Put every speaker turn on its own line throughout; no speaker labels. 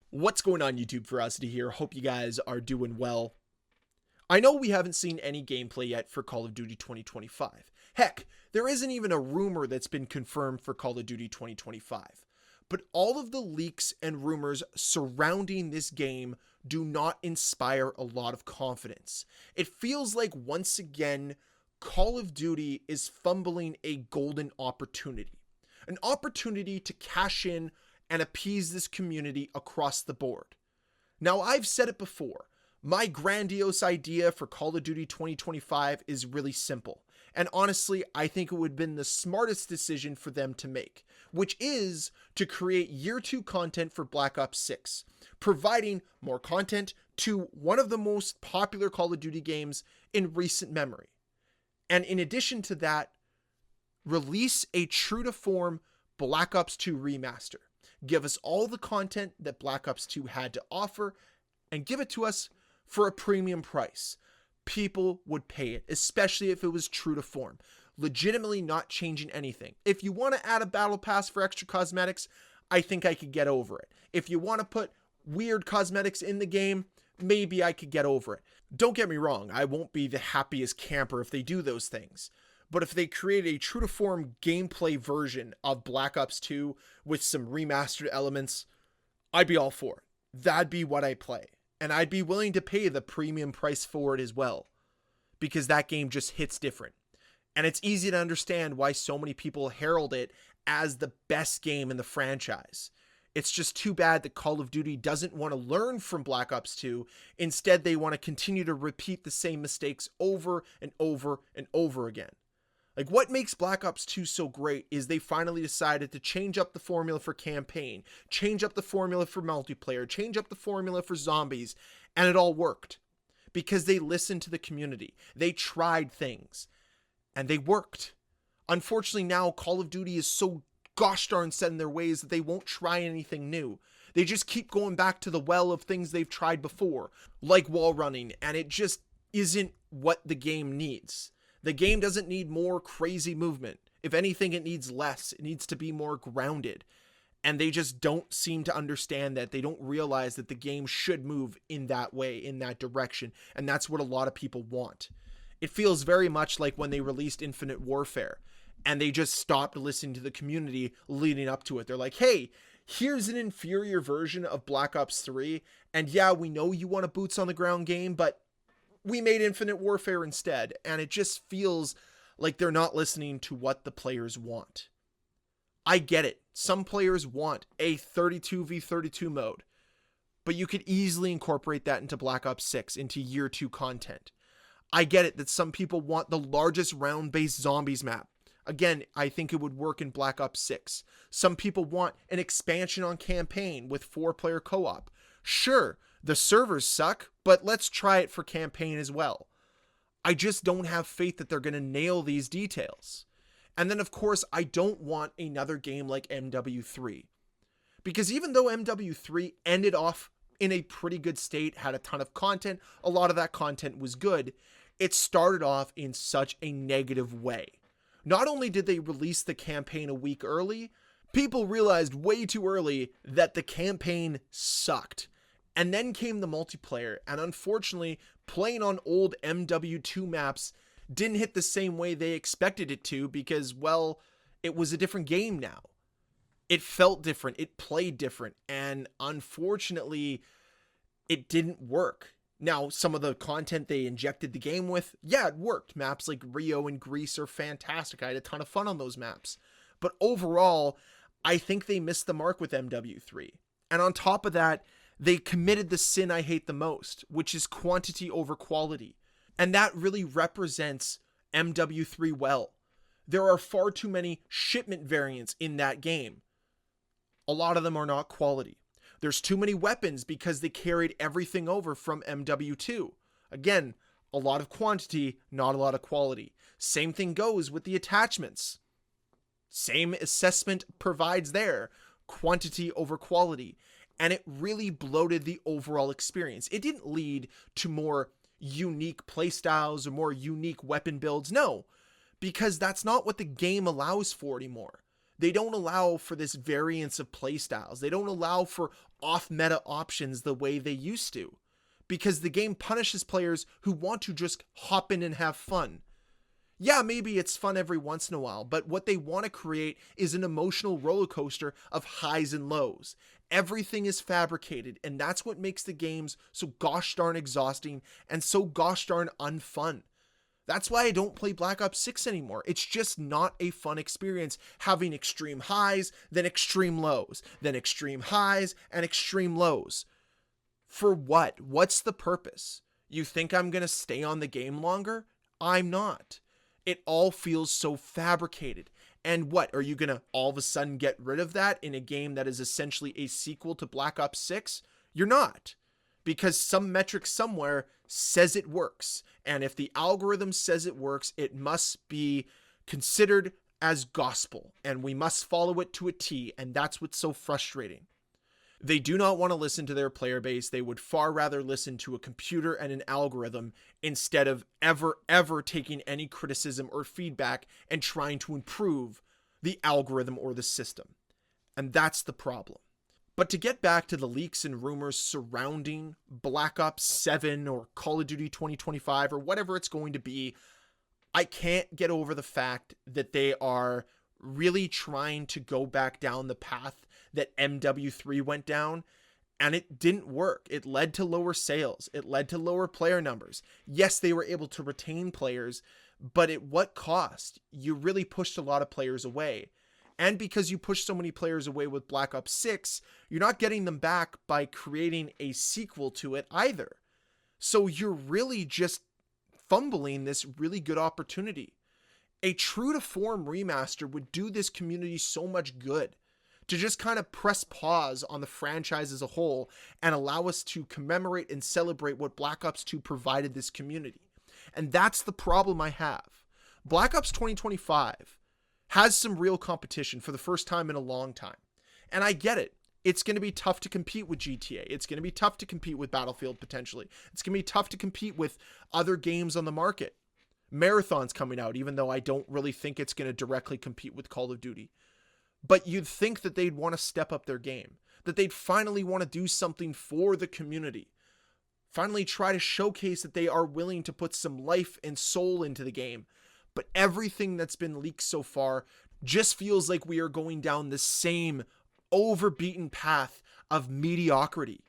What's going on, YouTube? Ferocity here. Hope you guys are doing well. I know we haven't seen any gameplay yet for Call of Duty 2025. Heck, there isn't even a rumor that's been confirmed for Call of Duty 2025. But all of the leaks and rumors surrounding this game do not inspire a lot of confidence. It feels like once again, Call of Duty is fumbling a golden opportunity. An opportunity to cash in and appease this community across the board. Now, I've said it before, my grandiose idea for Call of Duty 2025 is really simple, and honestly, I think it would have been the smartest decision for them to make, which is to create Year 2 content for Black Ops 6, providing more content to one of the most popular Call of Duty games in recent memory. And in addition to that, release a true-to-form Black Ops 2 remaster. Give us all the content that Black Ops 2 had to offer and give it to us for a premium price. People would pay it, especially if it was true to form, legitimately not changing anything. If you want to add a battle pass for extra cosmetics, I think I could get over it. If you want to put weird cosmetics in the game, maybe I could get over it. Don't get me wrong, I won't be the happiest camper if they do those things. But if they create a true-to-form gameplay version of Black Ops 2 with some remastered elements, I'd be all for it. That'd be what I play. And I'd be willing to pay the premium price for it as well. Because that game just hits different. And it's easy to understand why so many people herald it as the best game in the franchise. It's just too bad that Call of Duty doesn't want to learn from Black Ops 2. Instead, they want to continue to repeat the same mistakes over and over and over again. Like, what makes Black Ops 2 so great is they finally decided to change up the formula for campaign, change up the formula for multiplayer, change up the formula for zombies, and it all worked. Because they listened to the community. They tried things, and they worked. Unfortunately, now Call of Duty is so gosh darn set in their ways that they won't try anything new. They just keep going back to the well of things they've tried before, like wall running, and it just isn't what the game needs. The game doesn't need more crazy movement. If anything, it needs less. It needs to be more grounded. And they just don't seem to understand that. They don't realize that the game should move in that way, in that direction. And that's what a lot of people want. It feels very much like when they released Infinite Warfare and they just stopped listening to the community leading up to it. They're like, hey, here's an inferior version of Black Ops 3. And yeah, we know you want a boots on the ground game, but we made Infinite Warfare instead, and it just feels like they're not listening to what the players want. I get it. Some players want a 32v32 mode, but you could easily incorporate that into Black Ops 6, into Year 2 content. I get it that some people want the largest round-based zombies map. Again, I think it would work in Black Ops 6. Some people want an expansion on campaign with 4-player co-op. Sure, the servers suck, but let's try it for campaign as well. I just don't have faith that they're going to nail these details. And then, of course, I don't want another game like MW3. Because even though MW3 ended off in a pretty good state, had a ton of content, a lot of that content was good, it started off in such a negative way. Not only did they release the campaign a week early, people realized way too early that the campaign sucked. And then came the multiplayer, and unfortunately, playing on old MW2 maps didn't hit the same way they expected it to because, well, it was a different game now. It felt different, it played different, and unfortunately, it didn't work. Now, some of the content they injected the game with, yeah, it worked. Maps like Rio and Greece are fantastic. I had a ton of fun on those maps. But overall, I think they missed the mark with MW3. And on top of that, they committed the sin I hate the most, which is quantity over quality. And that really represents MW3 well. There are far too many shipment variants in that game. A lot of them are not quality. There's too many weapons because they carried everything over from MW2. Again, a lot of quantity, not a lot of quality. Same thing goes with the attachments. Same assessment provides there. Quantity over quality. And it really bloated the overall experience. It didn't lead to more unique playstyles or more unique weapon builds. No, because that's not what the game allows for anymore. They don't allow for this variance of playstyles. They don't allow for off-meta options the way they used to, because the game punishes players who want to just hop in and have fun. Yeah, maybe it's fun every once in a while, but what they want to create is an emotional roller coaster of highs and lows. Everything is fabricated, and that's what makes the games so gosh darn exhausting and so gosh darn unfun. That's why I don't play Black Ops 6 anymore. It's just not a fun experience having extreme highs, then extreme lows, then extreme highs and extreme lows. For what? What's the purpose? You think I'm going to stay on the game longer? I'm not. It all feels so fabricated. And what, are you going to all of a sudden get rid of that in a game that is essentially a sequel to Black Ops 6? You're not. Because some metric somewhere says it works. And if the algorithm says it works, it must be considered as gospel. And we must follow it to a T. And that's what's so frustrating. They do not want to listen to their player base. They would far rather listen to a computer and an algorithm instead of ever taking any criticism or feedback and trying to improve the algorithm or the system. And that's the problem. But to get back to the leaks and rumors surrounding Black Ops 7 or Call of Duty 2025 or whatever it's going to be, I can't get over the fact that they are really trying to go back down the path that MW3 went down, and it didn't work. It led to lower sales. It led to lower player numbers. Yes, they were able to retain players, but at what cost? You really pushed a lot of players away. And because you pushed so many players away with Black Ops 6, you're not getting them back by creating a sequel to it either. So you're really just fumbling this really good opportunity. A true to form remaster would do this community so much good, to just kind of press pause on the franchise as a whole and allow us to commemorate and celebrate what Black Ops 2 provided this community. And that's the problem I have. Black Ops 2025 has some real competition for the first time in a long time. And I get it. It's going to be tough to compete with GTA. It's going to be tough to compete with Battlefield potentially. It's going to be tough to compete with other games on the market. Marathon's coming out, even though I don't really think it's going to directly compete with Call of Duty. But you'd think that they'd want to step up their game, that they'd finally want to do something for the community, finally try to showcase that they are willing to put some life and soul into the game. But everything that's been leaked so far just feels like we are going down the same overbeaten path of mediocrity.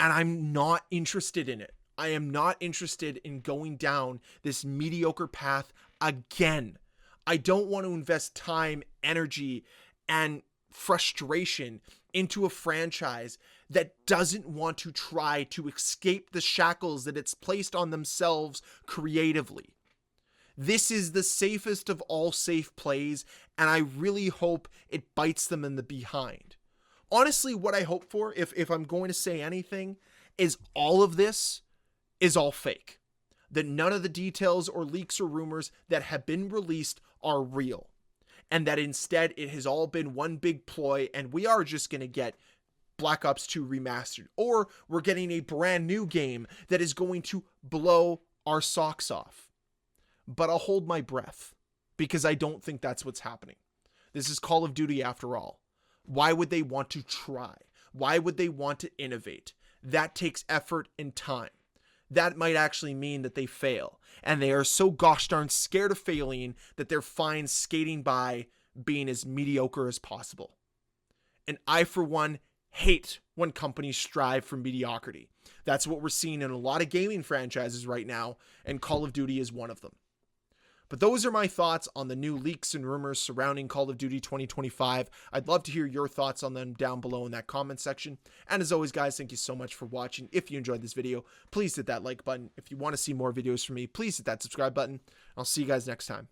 And I'm not interested in it. I am not interested in going down this mediocre path again. I don't want to invest time, energy, and frustration into a franchise that doesn't want to try to escape the shackles that it's placed on themselves creatively. This is the safest of all safe plays, and I really hope it bites them in the behind. Honestly, what I hope for, if I'm going to say anything, is all of this is all fake. That none of the details or leaks or rumors that have been released are real. And that instead it has all been one big ploy, and we are just going to get Black Ops 2 Remastered. Or we're getting a brand new game that is going to blow our socks off. But I'll hold my breath, because I don't think that's what's happening. This is Call of Duty after all. Why would they want to try? Why would they want to innovate? That takes effort and time. That might actually mean that they fail. And they are so gosh darn scared of failing that they're fine skating by being as mediocre as possible. And I, for one, hate when companies strive for mediocrity. That's what we're seeing in a lot of gaming franchises right now, and Call of Duty is one of them. But those are my thoughts on the new leaks and rumors surrounding Call of Duty 2025. I'd love to hear your thoughts on them down below in that comment section. And as always, guys, thank you so much for watching. If you enjoyed this video, please hit that like button. If you want to see more videos from me, please hit that subscribe button. I'll see you guys next time.